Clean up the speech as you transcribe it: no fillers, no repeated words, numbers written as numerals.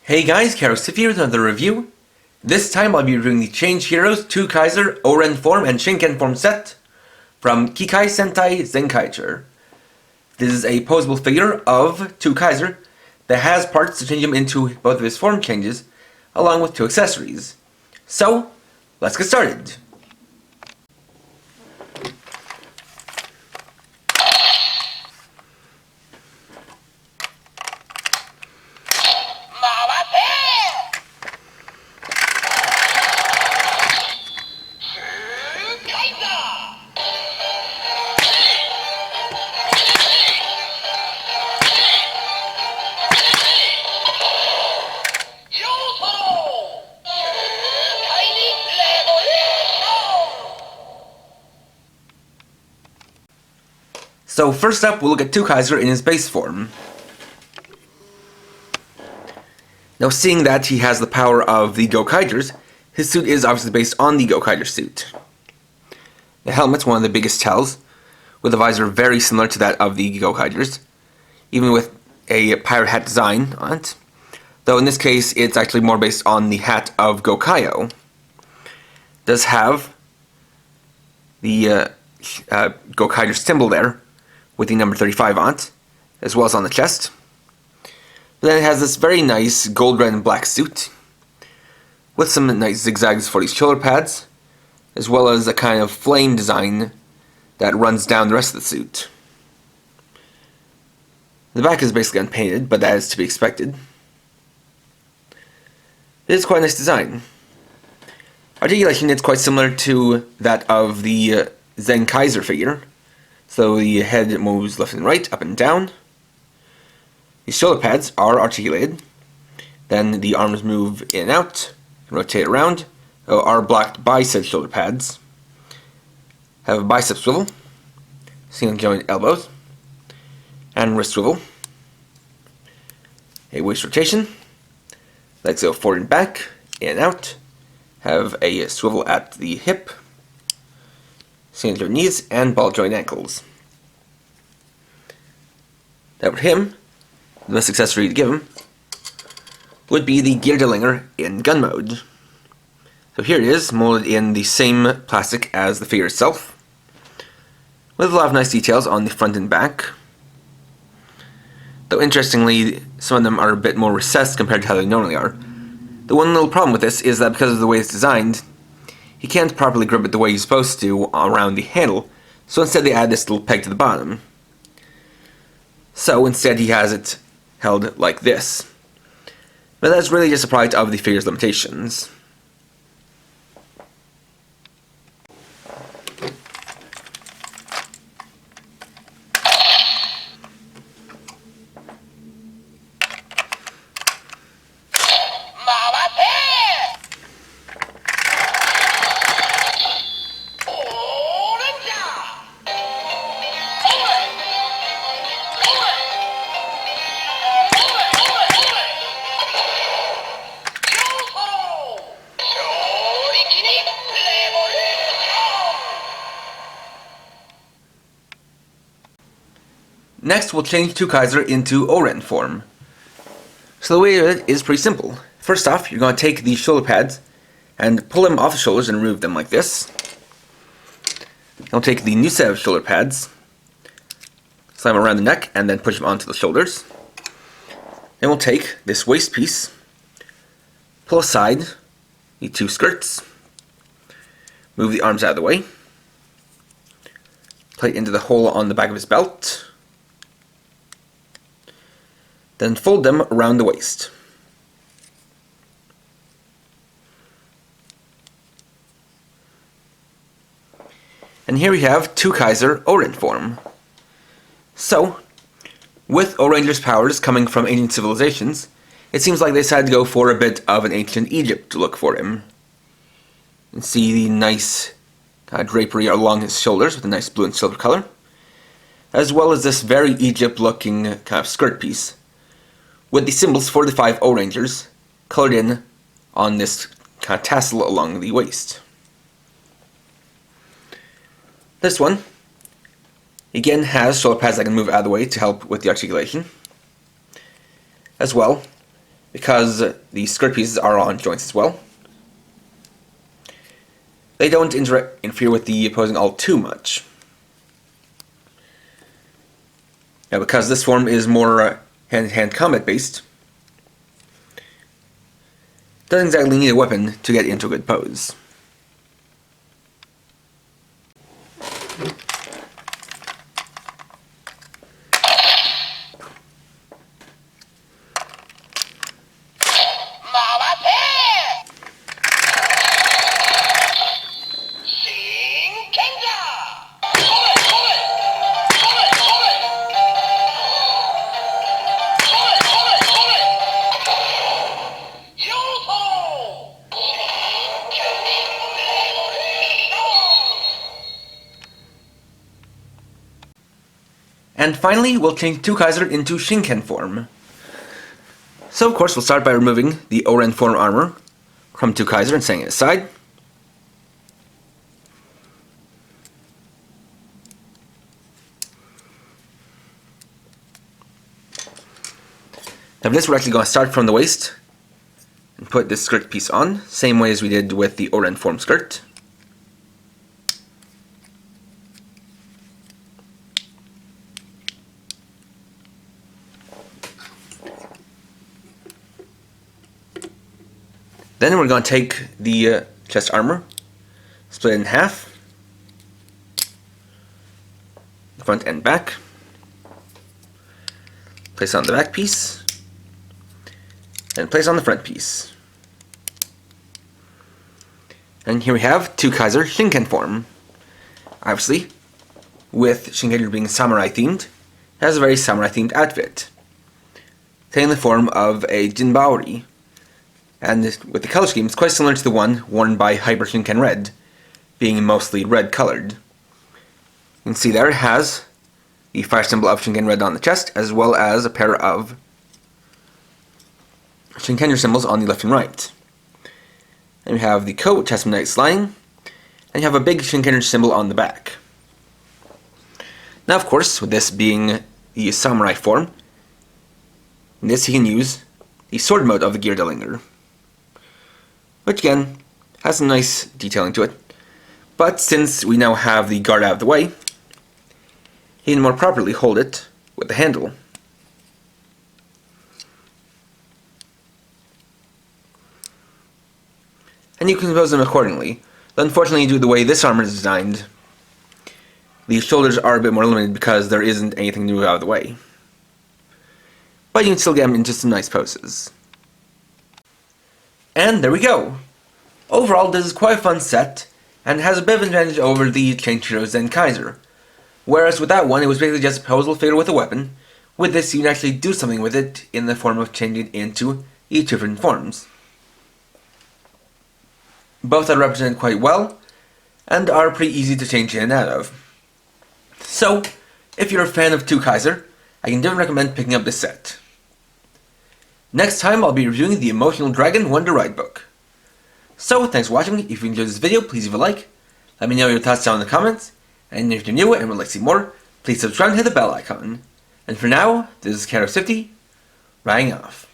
Hey guys, Kaizoku here with another review. This time I'll be reviewing the Change Heroes Twokaizer Oren form and Shinken form set from Kikai Sentai Zenkaiger. This is a posable figure of Twokaizer that has parts to change him into both of his form changes, along with two accessories. So, let's get started. So first up, we'll look at Twokaizer in his base form. Now seeing that he has the power of the Gokaigers, his suit is obviously based on the Gokaiger suit. The helmet's one of the biggest tells, with a visor very similar to that of the Gokaigers, even with a pirate hat design on it, though in this case it's actually more based on the hat of Gokaio. It does have the Gokaiger symbol there, with the number 35 on it, as well as on the chest. But then it has this very nice gold, red, and black suit, with some nice zigzags for these shoulder pads, as well as a kind of flame design that runs down the rest of the suit. The back is basically unpainted, but that is to be expected. It is quite a nice design. Articulation is quite similar to that of the Zenkaiger figure. So the head moves left and right, up and down. The shoulder pads are articulated. Then the arms move in and out, and rotate around, are blocked by said shoulder pads. Have a bicep swivel, single joint elbows, and wrist swivel. A waist rotation, legs go forward and back, in and out. Have a swivel at the hip, single joint knees, and ball joint ankles. That for him, the best accessory to give him would be the gear delinger in gun mode. So here it is, molded in the same plastic as the figure itself, with a lot of nice details on the front and back. Though interestingly, some of them are a bit more recessed compared to how they normally are. The one little problem with this is that because of the way it's designed, he can't properly grip it the way he's supposed to around the handle, so instead they add this little peg to the bottom. So instead he has it held like this. But that's really just a product of the figure's limitations. Next, we'll change Twokaizer into Oren form. So the way of it is pretty simple. First off, you're going to take these shoulder pads and pull them off the shoulders and remove them like this. You'll take the new set of shoulder pads, slide them around the neck, and then push them onto the shoulders. Then we'll take this waist piece, pull aside the two skirts, move the arms out of the way, plate into the hole on the back of his belt, then fold them around the waist. And here we have Twokaizer Oren form. So, with Oranger's powers coming from ancient civilizations, it seems like they decided to go for a bit of an ancient Egypt look for him. You can see the nice drapery along his shoulders with a nice blue and silver color, as well as this very Egypt looking kind of skirt piece, with the symbols for the 5 O-Rangers colored in on this kind of tassel along the waist. This one, again, has shoulder pads that can move out of the way to help with the articulation. As well because the skirt pieces are on joints as well. They don't interfere with the opposing all too much. Now, because this form is more hand-to-hand combat based, doesn't exactly need a weapon to get into a good pose. And finally, we'll change Twokaizer into Shinken form. So of course, we'll start by removing the Oren form armor from Twokaizer and setting it aside. Now for this, we're actually going to start from the waist and put this skirt piece on, same way as we did with the Oren form skirt. Then we're going to take the chest armor, split it in half, front and back, place it on the back piece, and place on the front piece. And here we have Twokaizer Shinken form. Obviously, with Shinken being samurai themed, it has a very samurai themed outfit, taking the form of a jinbaori. And with the color scheme, it's quite similar to the one worn by Hyper Shinken Red, being mostly red colored. You can see there it has the fire symbol of Shinken Red on the chest, as well as a pair of Shinkenger symbols on the left and right. And we have the coat, which has some nice lining, and you have a big Shinkenger symbol on the back. Now, of course, with this being the samurai form, in this he can use the sword mode of the Gear Dellinger, which again has some nice detailing to it. But since we now have the guard out of the way, he can more properly hold it with the handle. And you can pose them accordingly. But unfortunately, due to the way this armor is designed, the shoulders are a bit more limited because there isn't anything to move out of the way. But you can still get them into some nice poses. And there we go! Overall, this is quite a fun set, and has a bit of an advantage over the Changed-Hero Zenkaiger. Whereas with that one, it was basically just a posable figure with a weapon. With this, you can actually do something with it in the form of changing it into each different forms. Both are represented quite well, and are pretty easy to change in and out of. So, if you're a fan of Twokaizer, I can definitely recommend picking up this set. Next time, I'll be reviewing the Emotional Dragon Wonder Ride book. So, thanks for watching. If you enjoyed this video, please leave a like. Let me know your thoughts down in the comments. And if you're new and would like to see more, please subscribe and hit the bell icon. And for now, this is Kaizoku, riding off.